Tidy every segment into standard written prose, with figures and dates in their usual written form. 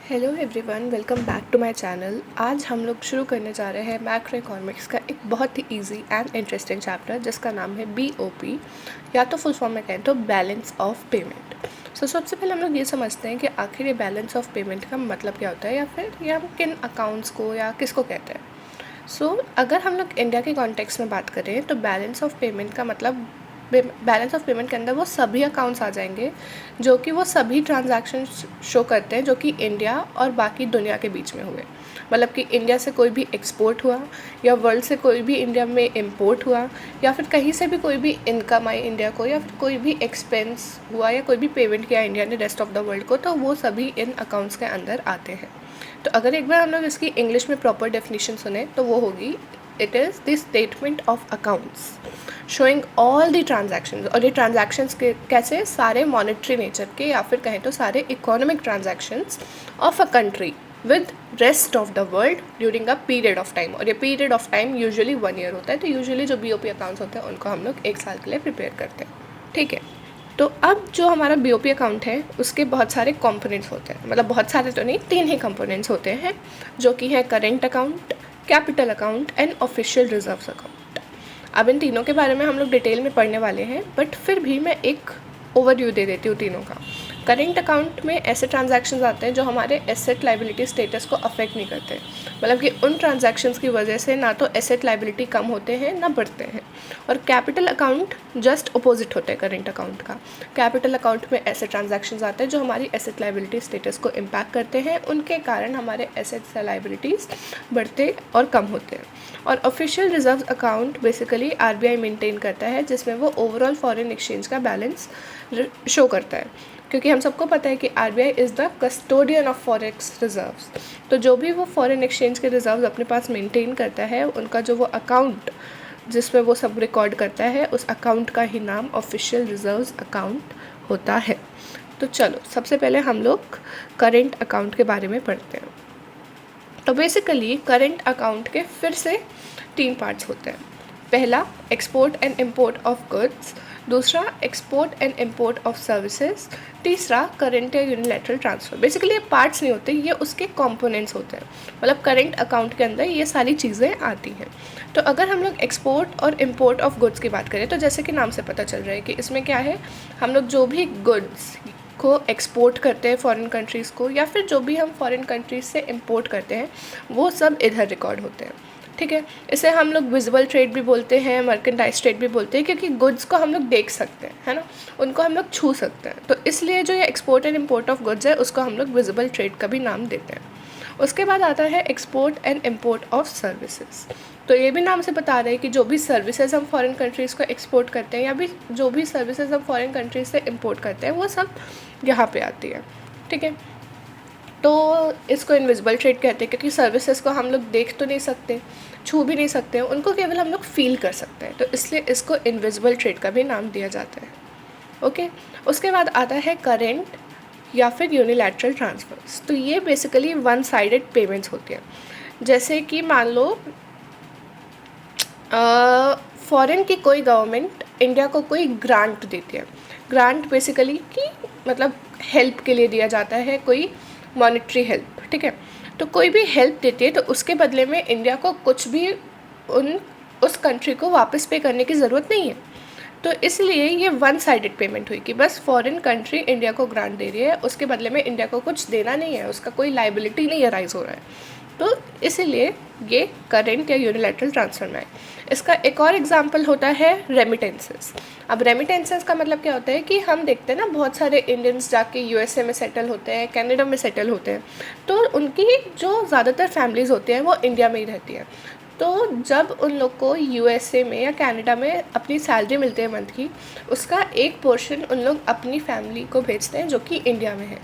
Hello everyone, welcome back to my channel. आज हम लोग शुरू करने जा रहे हैं मैक्रो इकोनॉमिक्स का एक बहुत ही इजी एंड इंटरेस्टिंग चैप्टर जिसका नाम है बीओपी, या तो फुल फॉर्म में कहें तो बैलेंस ऑफ पेमेंट। सबसे पहले हम लोग ये समझते हैं कि आखिर ये बैलेंस ऑफ पेमेंट का मतलब क्या होता है, या फिर ये हम किन अकाउंट्स को या किसको कहते हैं। अगर हम लोग इंडिया के कॉन्टेक्स्ट में बात करें तो बैलेंस ऑफ पेमेंट का मतलब बैलेंस ऑफ पेमेंट के अंदर वो सभी अकाउंट्स आ जाएंगे जो कि वो सभी ट्रांजैक्शंस शो करते हैं जो कि इंडिया और बाकी दुनिया के बीच में हुए। मतलब कि इंडिया से कोई भी एक्सपोर्ट हुआ, या वर्ल्ड से कोई भी इंडिया में इंपोर्ट हुआ, या फिर कहीं से भी कोई भी इनकम आई इंडिया को, या फिर कोई भी एक्सपेंस हुआ, या कोई भी पेमेंट किया इंडिया ने रेस्ट ऑफ द वर्ल्ड को, तो वो सभी इन अकाउंट्स के अंदर आते हैं। तो अगर एक बार हम लोग इसकी इंग्लिश में प्रॉपर डेफिनेशन सुने तो वो होगी, it is the statement of accounts showing all the transactions. और ये ट्रांजैक्शंस के कैसे, सारे मॉनेटरी नेचर के, या फिर कहें तो सारे economic transactions of a country with rest of the world during a period of time. और ये period of time usually 1 year होता है। तो यूजुअली जो बीओपी अकाउंट्स होते हैं उनको हम लोग 1 साल के लिए प्रिपेयर करते हैं, ठीक है। तो अब जो हमारा बीओपी अकाउंट है उसके बहुत सारे कंपोनेंट्स होते हैं, मतलब बहुत सारे तो नहीं, 3 ही कंपोनेंट्स होते हैं, जो कि है current account, capital account and official reserves account. अब इन तीनों के बारे में हम लोग डिटेल में पढ़ने वाले हैं, बट फिर भी मैं एक ओवरव्यू दे देती हूँ तीनों का। करेंट अकाउंट में ऐसे ट्रांजैक्शंस आते हैं जो हमारे एसेट लाइबिलिटी स्टेटस को अफेक्ट नहीं करते, मतलब कि उन ट्रांजैक्शंस की वजह से ना तो एसेट लाइबिलिटी कम होते हैं ना बढ़ते हैं। और कैपिटल अकाउंट जस्ट अपोजिट होते हैं करेंट अकाउंट का। कैपिटल अकाउंट में ऐसे ट्रांजैक्शंस आते हैं जो हमारी एसेट लाइबिलिटी स्टेटस को इम्पैक्ट करते हैं, उनके कारण हमारे एसेट्स लाइबिलिटीज़ बढ़ते और कम होते हैं। और official reserve account basically RBI maintain करता है, जिसमें वो ओवरऑल फॉरेन एक्सचेंज का बैलेंस शो करता है, क्योंकि हम सबको पता है कि RBI is the custodian of forex reserves. तो जो भी वो फॉरेन एक्सचेंज के रिजर्व्स अपने पास मेंटेन करता है, उनका जो वो अकाउंट जिसमें वो सब रिकॉर्ड करता है, उस अकाउंट का ही नाम ऑफिशियल रिजर्व्स अकाउंट होता है। तो चलो सबसे पहले हम लोग करेंट अकाउंट के बारे में पढ़ते हैं। तो बेसिकली करेंट अकाउंट के फिर से 3 पार्ट्स होते हैं। पहला export and import of goods, दूसरा export and import of services, तीसरा करेंट या यूनिलैटरल ट्रांसफ़र। बेसिकली ये पार्ट्स नहीं होते, ये उसके कंपोनेंट्स होते हैं, मतलब करेंट अकाउंट के अंदर ये सारी चीज़ें आती हैं। तो अगर हम लोग एक्सपोर्ट और इंपोर्ट ऑफ गुड्स की बात करें तो जैसे कि नाम से पता चल रहा है कि इसमें क्या है, हम लोग जो भी गुड्स को एक्सपोर्ट करते हैं फॉरेन कंट्रीज़ को, या फिर जो भी हम फॉरेन कंट्रीज़ से इंपोर्ट करते हैं, वो सब इधर रिकॉर्ड होते हैं, ठीक है। इसे हम लोग विजिबल ट्रेड भी बोलते हैं, मर्केंटाइज ट्रेड भी बोलते हैं, क्योंकि गुड्स को हम लोग देख सकते हैं, है ना, उनको हम लोग छू सकते हैं। तो इसलिए जो ये export and import of goods है उसको हम लोग विजिबल ट्रेड का भी नाम देते हैं। उसके बाद आता है export and import of services. तो ये भी नाम से बता रहे हैं कि जो भी सर्विसेज हम फॉरेन कंट्रीज़ को एक्सपोर्ट करते हैं, या भी जो भी सर्विसेज हम फॉरेन कंट्रीज से इंपोर्ट करते हैं, वो सब यहाँ पे आती है, ठीक है। तो इसको इनविजिबल ट्रेड कहते हैं, क्योंकि सर्विसेज को हम लोग देख तो नहीं सकते, छू भी नहीं सकते, उनको केवल हम लोग फील कर सकते हैं, तो इसलिए इसको इनविजिबल ट्रेड का भी नाम दिया जाता है, ओके। उसके बाद आता है करेंट या फिर यूनिलैटरल ट्रांसफर्स। तो ये बेसिकली 1 साइडेड पेमेंट्स होती हैं। जैसे कि मान लो फॉरेन की कोई गवर्नमेंट इंडिया को कोई ग्रांट देती है। ग्रांट बेसिकली कि मतलब हेल्प के लिए दिया जाता है, कोई मॉनेटरी हेल्प, ठीक है। तो कोई भी हेल्प देती है तो उसके बदले में इंडिया को कुछ भी उस कंट्री को वापस पे करने की ज़रूरत नहीं है। तो इसलिए ये 1 साइडेड पेमेंट हुई कि बस फॉरेन कंट्री इंडिया को ग्रांट दे रही है, उसके बदले में इंडिया को कुछ देना नहीं है, उसका कोई लाइबिलिटी नहीं अराइज हो रहा है। तो इसीलिए ये करेंट या यूनिलैटरल ट्रांसफर में है। इसका एक और एग्जांपल होता है रेमिटेंसेस। अब रेमिटेंसेस का मतलब क्या होता है कि हम देखते हैं ना, बहुत सारे इंडियंस जाके यूएसए में सेटल होते हैं, कनाडा में सेटल होते हैं, तो उनकी जो ज़्यादातर फैमिलीज़ होती हैं वो इंडिया में ही रहती है। तो जब उन लोग को यूएसए में या कनाडा में अपनी सैलरी मिलती है मंथ की, उसका एक पोर्शन उन लोग अपनी फैमिली को भेजते हैं जो कि इंडिया में है।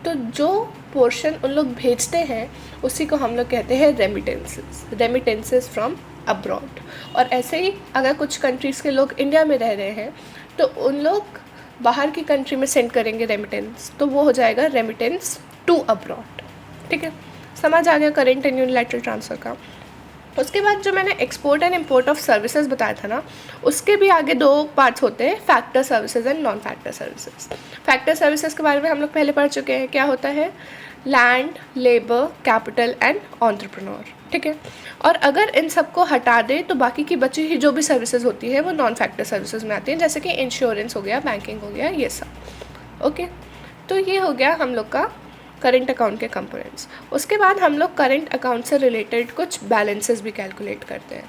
तो जो पोर्शन उन लोग भेजते हैं उसी को हम लोग कहते हैं रेमिटेंसेस फ्रॉम अब्रॉड। और ऐसे ही अगर कुछ कंट्रीज़ के लोग इंडिया में रह रहे हैं तो उन लोग बाहर की कंट्री में सेंड करेंगे रेमिटेंस, तो वो हो जाएगा रेमिटेंस टू अब्रॉड, ठीक है। समझ आ गया करेंट एंड यूनिलैटरल ट्रांसफ़र का। उसके बाद जो मैंने export and import of services बताया था ना, उसके भी आगे दो पार्ट्स होते हैं, factor services and non factor services. Factor services के बारे में हम लोग पहले पढ़ चुके हैं, क्या होता है, land, labour, capital and entrepreneur, ठीक है। और अगर इन सबको हटा दें तो बाकी की बची हुई जो भी सर्विसेज होती है वो नॉन फैक्टर सर्विसेज में आती हैं, जैसे कि इंश्योरेंस हो गया, बैंकिंग हो गया, ये सब। ओके, तो ये हो गया हम लोग का करेंट अकाउंट के कंपोनेंट्स। उसके बाद हम लोग करेंट अकाउंट से रिलेटेड कुछ बैलेंसेस भी कैलकुलेट करते हैं,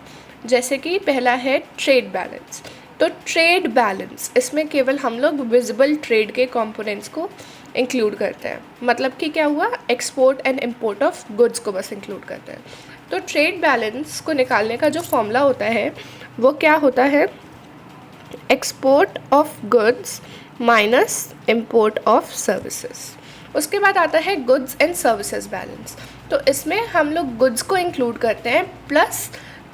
जैसे कि पहला है ट्रेड बैलेंस। तो ट्रेड बैलेंस, इसमें केवल हम लोग विजिबल ट्रेड के कंपोनेंट्स को इंक्लूड करते हैं, मतलब कि क्या हुआ, export and import of goods को बस इंक्लूड करते हैं। तो ट्रेड बैलेंस को निकालने का जो फॉर्मूला होता है वो क्या होता है, export of goods minus import of services. उसके बाद आता है गुड्स एंड सर्विसेज बैलेंस। तो इसमें हम लोग गुड्स को इंक्लूड करते हैं प्लस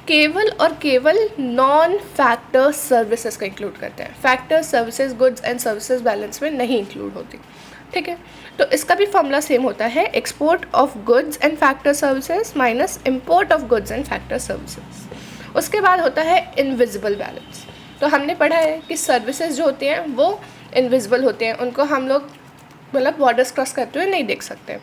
केवल और केवल नॉन फैक्टर सर्विसेज को इंक्लूड करते हैं। Factor services goods and services balance में नहीं इंक्लूड होती, ठीक है। तो इसका भी फॉर्मूला सेम होता है, export of goods and factor services minus import of goods and factor services. उसके बाद होता है इनविजिबल बैलेंस। तो हमने पढ़ा है कि सर्विसेज जो होती हैं वो इनविजिबल होते हैं, उनको हम लोग मतलब बॉर्डर्स क्रॉस करते हुए नहीं देख सकते।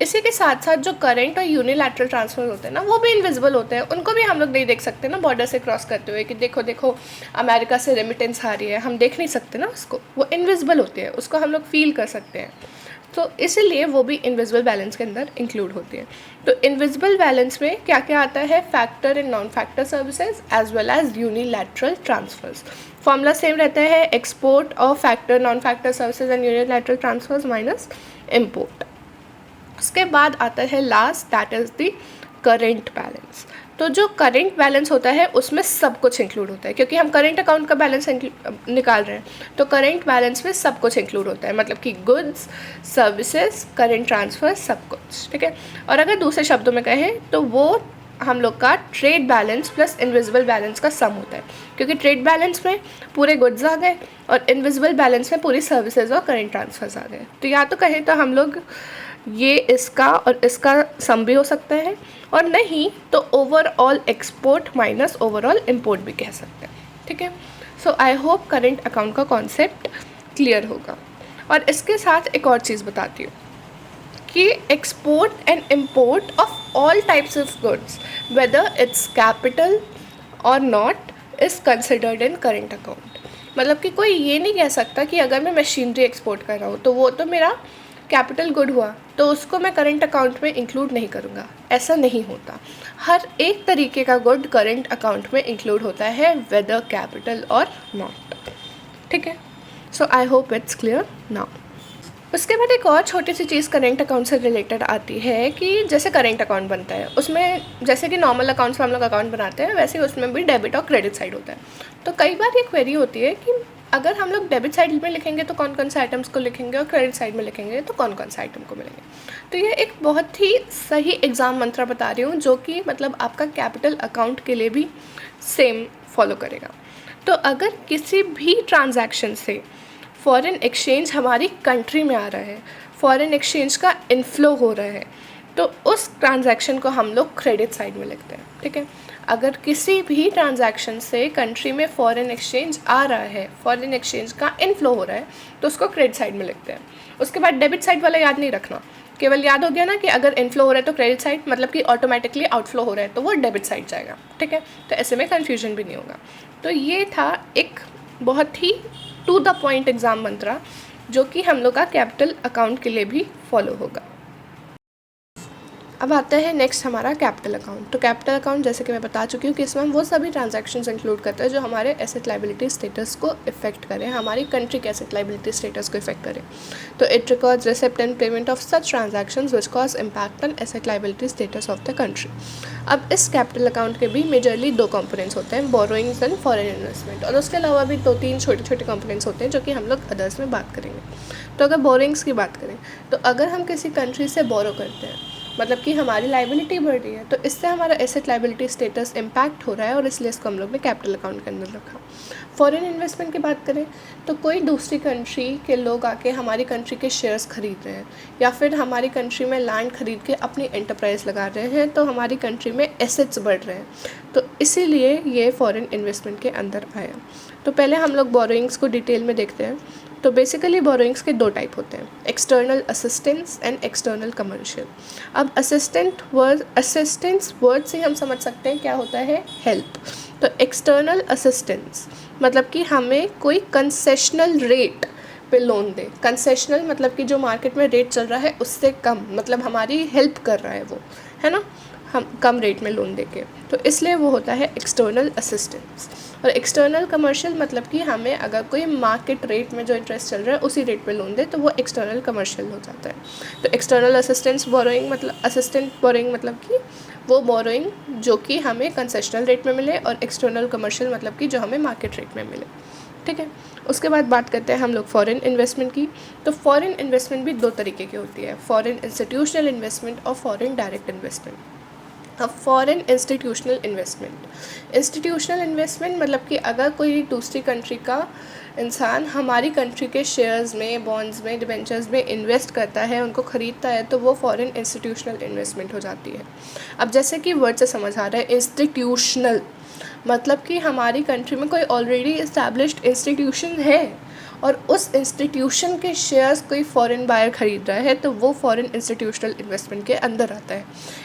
इसी के साथ साथ जो करंट और यूनिलैटरल ट्रांसफर होते हैं ना, वो भी इनविजिबल होते हैं, उनको भी हम लोग नहीं देख सकते ना बॉर्डर से क्रॉस करते हुए कि देखो देखो अमेरिका से रेमिटेंस आ रही है, हम देख नहीं सकते ना उसको, वो इनविजिबल होते हैं, उसको हम लोग फील कर सकते हैं। तो इसीलिए वो भी इनविजिबल बैलेंस के अंदर इंक्लूड होती है। तो इनविजिबल बैलेंस में क्या क्या आता है, factor and non factor services as well as unilateral transfers. Formula same रहता है, export of factor non factor services and unilateral transfers minus import. उसके बाद आता है last, that is the current balance. तो जो करेंट बैलेंस होता है उसमें सब कुछ इंक्लूड होता है, क्योंकि हम करेंट अकाउंट का बैलेंस निकाल रहे हैं, तो करेंट बैलेंस में सब कुछ इंक्लूड होता है, मतलब कि गुड्स, सर्विसेज, करेंट ट्रांसफर, सब कुछ, ठीक है। और अगर दूसरे शब्दों में कहें तो वो हम लोग का trade balance plus invisible balance का सम होता है, क्योंकि ट्रेड बैलेंस में पूरे गुड्स आ गए और इनविजिबल बैलेंस में पूरी सर्विसेज और करेंट ट्रांसफर्स आ गए। तो या तो कहें तो हम लोग ये इसका और इसका सम भी हो सकता है, और नहीं तो overall export minus overall import भी कह सकते हैं, ठीक है। So I hope current account का कॉन्सेप्ट क्लियर होगा। और इसके साथ एक और चीज़ बताती हूँ कि export and import of all types of goods whether it's capital और not is considered in current account. मतलब कि कोई ये नहीं कह सकता कि अगर मैं मशीनरी एक्सपोर्ट कर रहा हूँ तो वो तो मेरा कैपिटल गुड हुआ, तो उसको मैं करंट अकाउंट में इंक्लूड नहीं करूँगा, ऐसा नहीं होता। हर एक तरीके का गुड करंट अकाउंट में इंक्लूड होता है वेदर कैपिटल और नॉट, ठीक है। So I hope it's clear now. उसके बाद एक और छोटी सी चीज़ करेंट अकाउंट से रिलेटेड आती है कि जैसे करेंट अकाउंट बनता है उसमें जैसे कि नॉर्मल अकाउंट्स में हम लोग अकाउंट बनाते हैं, वैसे ही उसमें भी डेबिट और क्रेडिट साइड होता है। तो कई बार ये क्वेरी होती है कि अगर हम लोग डेबिट साइड में लिखेंगे तो कौन कौन से आइटम्स को लिखेंगे और क्रेडिट साइड में लिखेंगे तो कौन कौन से आइटम को मिलेंगे। तो ये एक बहुत ही सही एग्ज़ाम मंत्र बता रही हूँ, जो कि मतलब आपका कैपिटल अकाउंट के लिए भी सेम फॉलो करेगा। तो अगर किसी भी ट्रांजैक्शन से फॉरेन एक्सचेंज हमारी कंट्री में आ रहा है, फॉरेन एक्सचेंज का इनफ्लो हो रहा है, तो उस ट्रांजैक्शन को हम लोग क्रेडिट साइड में लिखते हैं, ठीक है। अगर किसी भी ट्रांजैक्शन से कंट्री में फॉरेन एक्सचेंज आ रहा है, फॉरेन एक्सचेंज का इनफ्लो हो रहा है, तो उसको क्रेडिट साइड में लिखते हैं। उसके बाद डेबिट साइड वाला याद नहीं रखना, केवल याद हो गया ना कि अगर इनफ्लो हो रहा है तो क्रेडिट साइड, मतलब कि ऑटोमेटिकली आउटफ्लो हो रहा है तो वो डेबिट साइड जाएगा, ठीक है। तो ऐसे में कन्फ्यूजन भी नहीं होगा। तो ये था एक बहुत ही टू द पॉइंट एग्ज़ाम मंत्रा, जो कि हम लोग का कैपिटल अकाउंट के लिए भी फॉलो होगा। अब आता है नेक्स्ट हमारा कैपिटल अकाउंट। तो कैपिटल अकाउंट जैसे कि मैं बता चुकी हूँ कि इसमें हम वो सभी ट्रांजैक्शंस इंक्लूड करते हैं जो हमारे एसेट लायबिलिटी स्टेटस को इफेक्ट करें, हमारी कंट्री के एसेट लायबिलिटी स्टेटस को इफेक्ट करें। तो it records receipt and payment of such transactions which cause impact on asset liability status of the country. अब इस कैपिटल अकाउंट के भी मेजरली दो कंपोनेंट्स होते हैं, बोरोइंग्स एंड फॉरेन इन्वेस्टमेंट, और उसके अलावा भी 2-3 छोटे छोटे कंपोनेंट्स होते हैं जो कि हम लोग अदर्स में बात करेंगे। तो अगर बोरोइंग्स की बात करें तो अगर हम किसी कंट्री से बोरो करते हैं मतलब कि हमारी लाइबिलिटी बढ़ रही है, तो इससे हमारा एसेट लाइबिलिटी स्टेटस इम्पैक्ट हो रहा है और इसलिए इसको हम लोग ने कैपिटल अकाउंट के अंदर रखा। फॉरेन इन्वेस्टमेंट की बात करें तो कोई दूसरी कंट्री के लोग आके हमारी कंट्री के शेयर्स खरीद रहे हैं या फिर हमारी कंट्री में लैंड खरीद के अपनी एंटरप्राइज लगा रहे हैं, तो हमारी कंट्री में एसेट्स बढ़ रहे हैं, तो इसीलिए ये फॉरेन इन्वेस्टमेंट के अंदर आया। तो पहले हम लोग बोरोइंग्स को डिटेल में देखते हैं। तो बेसिकली बोरोइंग्स के 2 टाइप होते हैं, external assistance and external commercial. अब असिस्टेंस वर्ड से हम समझ सकते हैं क्या होता है, हेल्प। तो एक्सटर्नल असिस्टेंस मतलब कि हमें कोई कंसेशनल रेट पे लोन दे। कंसेशनल मतलब कि जो मार्केट में रेट चल रहा है उससे कम, मतलब हमारी हेल्प कर रहा है वो, है ना, हम कम रेट में लोन देके, तो इसलिए वो होता है एक्सटर्नल असिस्टेंस। और एक्सटर्नल कमर्शियल मतलब कि हमें अगर कोई मार्केट रेट में जो इंटरेस्ट चल रहा है उसी रेट पे लोन दे तो वो एक्सटर्नल कमर्शियल हो जाता है। तो एक्सटर्नल असिस्टेंस बोरोइंग मतलब असिस्टेंट बोरोइंग मतलब कि वो बोरोइंग जो कि हमें कंसेशनल रेट में मिले, और एक्सटर्नल कमर्शियल मतलब कि जो हमें मार्केट रेट में मिले, ठीक है। उसके बाद बात करते हैं हम लोग फॉरेन इन्वेस्टमेंट की। तो फॉरेन इन्वेस्टमेंट भी 2 तरीके की होती है, फॉरेन इंस्टीट्यूशनल इन्वेस्टमेंट और फॉरेन डायरेक्ट इन्वेस्टमेंट। अब फॉरेन इंस्टीट्यूशनल इन्वेस्टमेंट मतलब कि अगर कोई दूसरी कंट्री का इंसान हमारी कंट्री के शेयर्स में, बॉन्ड्स में, डिबेंचर्स में इन्वेस्ट करता है, उनको ख़रीदता है, तो वो फॉरेन इंस्टीट्यूशनल इन्वेस्टमेंट हो जाती है। अब जैसे कि वर्ड से समझ आ रहा है, इंस्टीट्यूशनल मतलब कि हमारी कंट्री में कोई ऑलरेडी इस्टेब्लिश्ड इंस्टीट्यूशन है और उस इंस्टीट्यूशन के शेयर्स कोई फॉरेन बायर ख़रीद रहा है, तो वो फॉरेन इंस्टीट्यूशनल इन्वेस्टमेंट के अंदर आता है।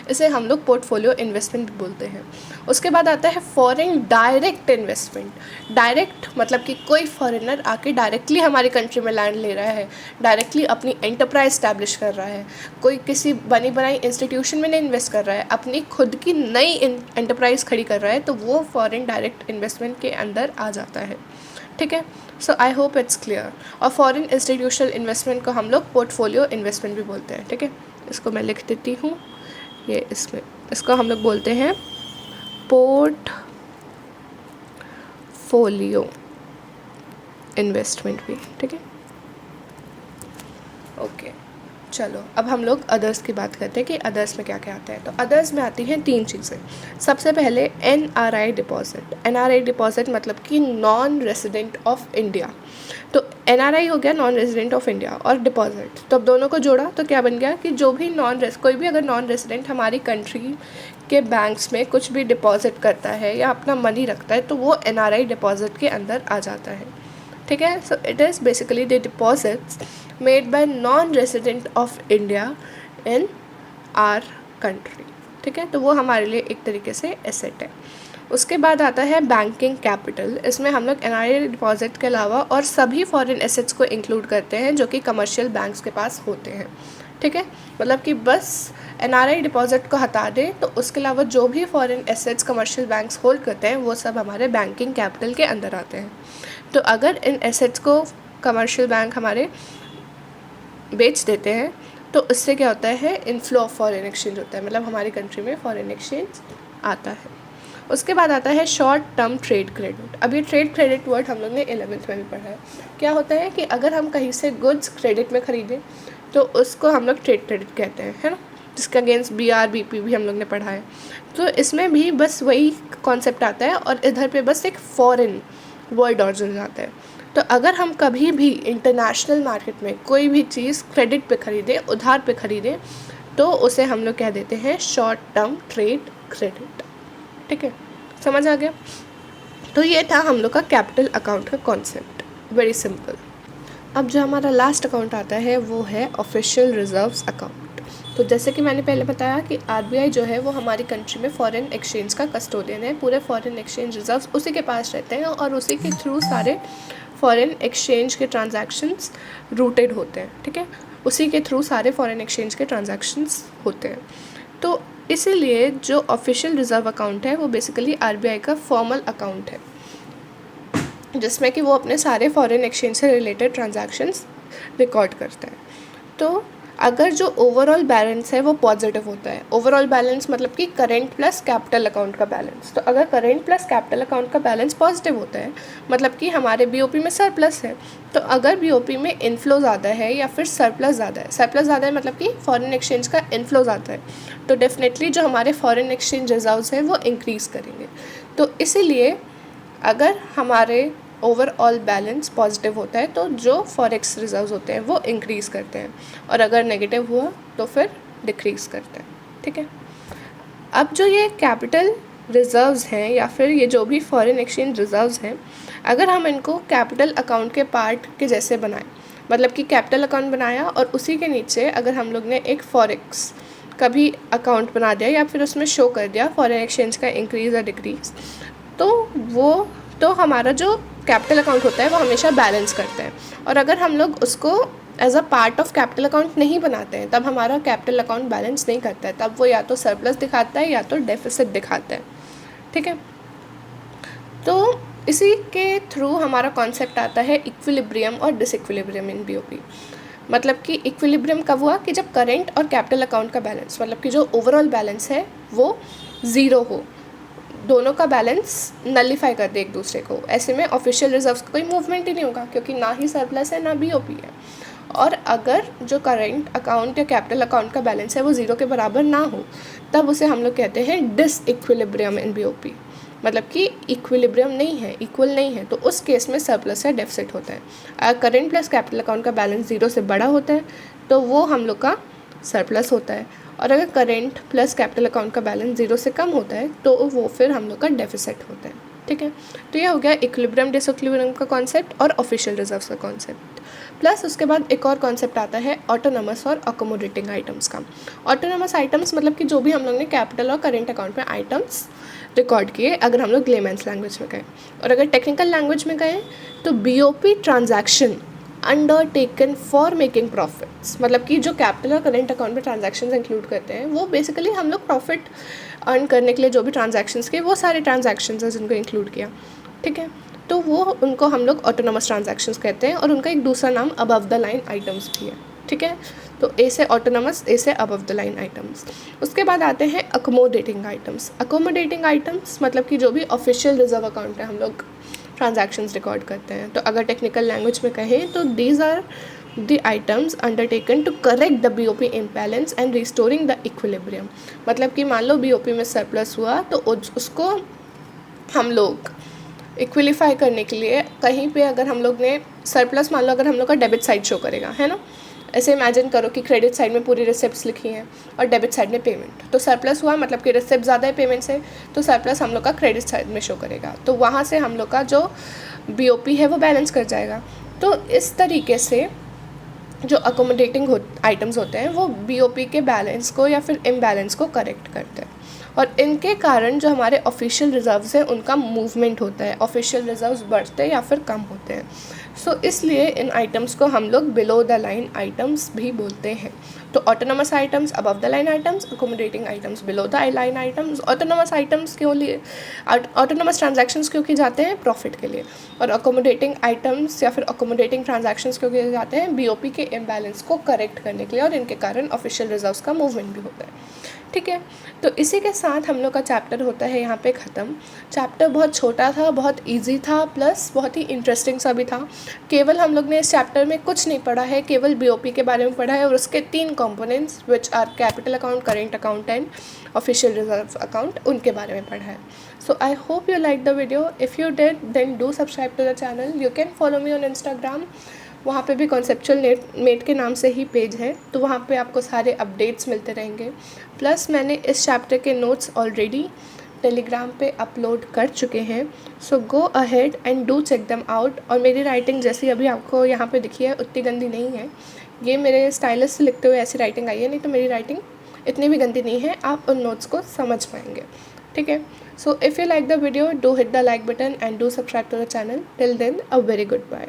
इसे हम लोग पोर्टफोलियो इन्वेस्टमेंट बोलते हैं। उसके बाद आता है फॉरेन डायरेक्ट इन्वेस्टमेंट। डायरेक्ट मतलब कि कोई फॉरेनर आके डायरेक्टली हमारी कंट्री में लैंड ले रहा है, डायरेक्टली अपनी एंटरप्राइज स्टैब्लिश कर रहा है, कोई किसी बनी बनाई इंस्टीट्यूशन में नहीं इन्वेस्ट कर रहा है, अपनी खुद की नई एंटरप्राइज खड़ी कर रहा है, तो वो फॉरेन डायरेक्ट इन्वेस्टमेंट के अंदर आ जाता है, ठीक है। So I hope it's clear. और फॉरेन इंस्टीट्यूशनल इन्वेस्टमेंट को हम लोग पोर्टफोलियो इन्वेस्टमेंट भी बोलते हैं, ठीक है। इसको मैं लिख देती हूँ, ये इसमें इसको हम लोग बोलते हैं पोर्टफोलियो इन्वेस्टमेंट भी, ठीक है। ओके, चलो अब हम लोग अदर्स की बात करते हैं कि अदर्स में क्या क्या आता है। तो अदर्स में आती हैं 3 चीज़ें। सबसे पहले NRI डिपॉजिट। NRI डिपॉजिट मतलब कि नॉन रेजिडेंट ऑफ इंडिया। तो NRI हो गया नॉन रेजिडेंट ऑफ इंडिया, और डिपॉजिट, तो अब दोनों को जोड़ा तो क्या बन गया कि जो भी कोई भी अगर नॉन रेजिडेंट हमारी कंट्री के बैंक्स में कुछ भी डिपॉजिट करता है या अपना मनी रखता है, तो वो NRI डिपॉजिट के अंदर आ जाता है, ठीक है। So it is basically the deposits made by non resident of India in our country, ठीक है। तो वो हमारे लिए एक तरीके से एसेट है। उसके बाद आता है बैंकिंग कैपिटल। इसमें हम लोग NRI डिपॉजिट के अलावा और सभी फॉरेन एसेट्स को इंक्लूड करते हैं जो कि कमर्शियल बैंक्स के पास होते हैं, ठीक है। मतलब कि बस NRI डिपॉजिट को हटा दें तो उसके अलावा जो भी foreign assets commercial banks hold करते हैं वो सब हमारे बैंकिंग कैपिटल के अंदर आते हैं। तो अगर इन एसेट्स को कमर्शियल बैंक हमारे बेच देते हैं तो उससे क्या होता है, इनफ्लो ऑफ फॉरेन एक्सचेंज होता है, मतलब हमारी कंट्री में फॉरेन एक्सचेंज आता है। उसके बाद आता है शॉर्ट टर्म ट्रेड क्रेडिट। अब ये ट्रेड क्रेडिट वर्ड हम लोग ने 11th में भी पढ़ा है। क्या होता है कि अगर हम कहीं से गुड्स क्रेडिट में ख़रीदें तो उसको हम लोग ट्रेड क्रेडिट कहते हैं, है ना, जिसका अगेंस्ट BRBP भी हम लोग ने पढ़ा है। तो इसमें भी बस वही कॉन्सेप्ट आता है और इधर पे बस एक फॉरेन वर्ड और जुड़ जाता है। तो अगर हम कभी भी इंटरनेशनल मार्केट में कोई भी चीज़ क्रेडिट पे ख़रीदें, उधार पे ख़रीदें, तो उसे हम लोग कह देते हैं शॉर्ट टर्म ट्रेड क्रेडिट, ठीक है, समझ आ गया। तो ये था हम लोग का कैपिटल अकाउंट का कॉन्सेप्ट, वेरी सिंपल। अब जो हमारा लास्ट अकाउंट आता है वो है ऑफिशियल रिजर्व्स अकाउंट। तो जैसे कि मैंने पहले बताया कि RBI जो है वो हमारी कंट्री में फॉरेन एक्सचेंज का कस्टोडियन है। पूरे फॉरेन एक्सचेंज रिजर्व्स उसी के पास रहते हैं और उसी के थ्रू सारे फॉरेन एक्सचेंज के ट्रांजैक्शंस रूटेड होते हैं, ठीक है, उसी के थ्रू सारे फॉरेन एक्सचेंज के ट्रांजैक्शंस होते हैं। तो इसीलिए जो ऑफिशियल रिजर्व अकाउंट है वो बेसिकली RBI का फॉर्मल अकाउंट है, जिसमें कि वो अपने सारे फॉरेन एक्सचेंज से रिलेटेड ट्रांजैक्शंस रिकॉर्ड करते हैं। तो अगर जो ओवरऑल बैलेंस है वो पॉजिटिव होता है। ओवरऑल बैलेंस मतलब कि करेंट प्लस कैपिटल अकाउंट का बैलेंस। तो अगर करेंट प्लस कैपिटल अकाउंट का बैलेंस पॉजिटिव होता है मतलब कि हमारे बीओपी में सरप्लस है। तो अगर बीओपी में इनफ्लो ज़्यादा है या फिर सरप्लस ज़्यादा है मतलब कि फॉरेन एक्सचेंज का इनफ्लो ज़्यादा है, तो डेफिनेटली जो हमारे फॉरेन एक्सचेंज रिजर्व्स हैं वो इंक्रीज़ करेंगे। तो इसीलिए अगर हमारे ओवरऑल बैलेंस पॉजिटिव होता है तो जो फॉरेक्स रिजर्व्स होते हैं वो इंक्रीज़ करते हैं, और अगर नेगेटिव हुआ तो फिर डिक्रीज़ करते हैं। ठीक है, अब जो ये कैपिटल रिजर्व्स हैं या फिर ये जो भी फॉरेन एक्सचेंज रिजर्व्स हैं, अगर हम इनको कैपिटल अकाउंट के पार्ट के जैसे बनाएं, मतलब कि कैपिटल अकाउंट बनाया और उसी के नीचे अगर हम लोग ने एक फॉरेक्स का भी अकाउंट बना दिया या फिर उसमें शो कर दिया फॉरेन एक्सचेंज का इंक्रीज़ या डिक्रीज़, तो हमारा जो कैपिटल अकाउंट होता है वो हमेशा बैलेंस करता है। और अगर हम लोग उसको as a part of capital account नहीं बनाते हैं तब हमारा कैपिटल अकाउंट बैलेंस नहीं करता है, तब वो या तो सरप्लस दिखाता है या तो डेफिसिट दिखाता है। ठीक है, तो इसी के थ्रू हमारा कॉन्सेप्ट आता है इक्विलिब्रियम और डिसइक्विलिब्रियम इन बीओपी। मतलब कि इक्विलिब्रियम कब हुआ कि जब करेंट और कैपिटल अकाउंट का बैलेंस मतलब कि जो ओवरऑल बैलेंस है वो ज़ीरो हो, दोनों का बैलेंस नलीफाई कर दे एक दूसरे को। ऐसे में ऑफिशियल रिजर्व्स का कोई मूवमेंट ही नहीं होगा क्योंकि ना ही सरप्लस है ना बीओपी है। और अगर जो करेंट अकाउंट या कैपिटल अकाउंट का बैलेंस है वो ज़ीरो के बराबर ना हो तब उसे हम लोग कहते हैं डिसइक्विलिब्रियम इन बीओपी। मतलब कि इक्विलिब्रियम नहीं है, इक्वल नहीं है, तो उस केस में सरप्लस या डेफिसिट होता है। अगर करेंट प्लस कैपिटल अकाउंट का बैलेंस ज़ीरो से बड़ा होता है तो वो हम लोग का सरप्लस होता है, और अगर करेंट प्लस कैपिटल अकाउंट का बैलेंस ज़ीरो से कम होता है तो वो फिर हम लोग का डेफिसिट होता है। ठीक है, तो ये हो गया इक्विलिब्रियम डिसइक्विलिब्रियम का कॉन्सेप्ट और ऑफिशियल रिजर्व्स का कॉन्सेप्ट। प्लस उसके बाद एक और कॉन्सेप्ट आता है ऑटोनमस और अकोमोडेटिंग आइटम्स का। ऑटोनमस आइटम्स मतलब कि जो भी हम लोग ने कैपिटल और करेंट अकाउंट में आइटम्स रिकॉर्ड किए, अगर हम लोग लेमैन्स लैंग्वेज में गए, और अगर टेक्निकल लैंग्वेज में गए तो BOP transaction undertaken for making profits. मतलब कि जो कैपिटल और करेंट अकाउंट में ट्रांजैक्शंस इंक्लूड करते हैं वो बेसिकली हम लोग प्रॉफिट अर्न करने के लिए जो भी ट्रांजैक्शंस किए वो सारे ट्रांजैक्शंस हैं जिनको इंक्लूड किया। ठीक है, तो वो उनको हम लोग ऑटोनमस ट्रांजैक्शंस कहते हैं, और उनका एक दूसरा नाम अबव द लाइन आइटम्स भी है। ठीक है, तो ए से ऑटोनमस, ए से अबव द लाइन आइटम्स। उसके बाद आते हैं अकोमोडेटिंग आइटम्स। अकोमोडेटिंग आइटम्स मतलब कि जो भी ऑफिशियल रिजर्व अकाउंट है हम लोग ट्रांजैक्शंस रिकॉर्ड करते हैं। तो अगर टेक्निकल लैंग्वेज में कहें तो these are the items undertaken to correct the BOP imbalance and restoring the equilibrium. मतलब कि मान लो बीओपी में सरप्लस हुआ तो उसको हम लोग इक्विलिफाई करने के लिए कहीं पे अगर हम लोग ने सरप्लस, मान लो अगर हम लोग का डेबिट साइड शो करेगा, है ना, ऐसे इमेजिन करो कि क्रेडिट साइड में पूरी रिसिप्ट्स लिखी हैं और डेबिट साइड में पेमेंट, तो सरप्लस हुआ मतलब कि रिसिप्ट ज़्यादा है पेमेंट से, तो सरप्लस हम लोग का क्रेडिट साइड में शो करेगा, तो वहाँ से हम लोग का जो बीओपी है वो बैलेंस कर जाएगा। तो इस तरीके से जो अकोमोडेटिंग आइटम्स होते हैं वो बीओपी के बैलेंस को या फिर इम्बैलेंस को करेक्ट करते हैं, और इनके कारण जो हमारे ऑफिशियल रिजर्व्स हैं उनका मूवमेंट होता है, ऑफिशियल रिजर्व्स बढ़ते हैं या फिर कम होते हैं। सो इसलिए इन आइटम्स को हम लोग बिलो द लाइन आइटम्स भी बोलते हैं। तो autonomous items above the line items, accommodating items below the line items. Autonomous items क्यों लिए, ऑटोनमस ट्रांजैक्शंस क्यों किए जाते हैं, प्रॉफिट के लिए, और अकोमोडेटिंग आइटम्स या फिर अकोमोडेटिंग ट्रांजैक्शंस क्यों किए जाते हैं, बीओपी के इम्बैलेंस को करेक्ट करने के लिए, और इनके कारण ऑफिशियल रिजर्व्स का मूवमेंट भी होता है। ठीक है, तो इसी के साथ हम लोग का चैप्टर होता है यहाँ पे ख़त्म। चैप्टर बहुत छोटा था, बहुत इजी था, प्लस बहुत ही इंटरेस्टिंग सा भी था। केवल हम लोग ने इस चैप्टर में कुछ नहीं पढ़ा है, केवल बीओपी के बारे में पढ़ा है और उसके 3 components which are capital account, current account and official reserve account, उनके बारे में पढ़ा है। So I hope you like the video. If you did then do subscribe to the channel. You can follow me on Instagram, वहाँ पे भी conceptual met के नाम से ही पेज है, तो वहाँ पे आपको सारे अपडेट्स मिलते रहेंगे। प्लस मैंने इस चैप्टर के नोट्स ऑलरेडी टेलीग्राम पे अपलोड कर चुके हैं, so go ahead and do check them out. और मेरी राइटिंग जैसी अभी आपको यहाँ पे दिखी है उतनी गंदी नहीं है, ये मेरे स्टाइलिस्ट से लिखते हुए ऐसी राइटिंग आई है, नहीं तो मेरी राइटिंग इतनी भी गंदी नहीं है, आप उन नोट्स को समझ पाएंगे। ठीक है, so if you like the video do hit the like button and do subscribe to the channel. Till then a very good bye.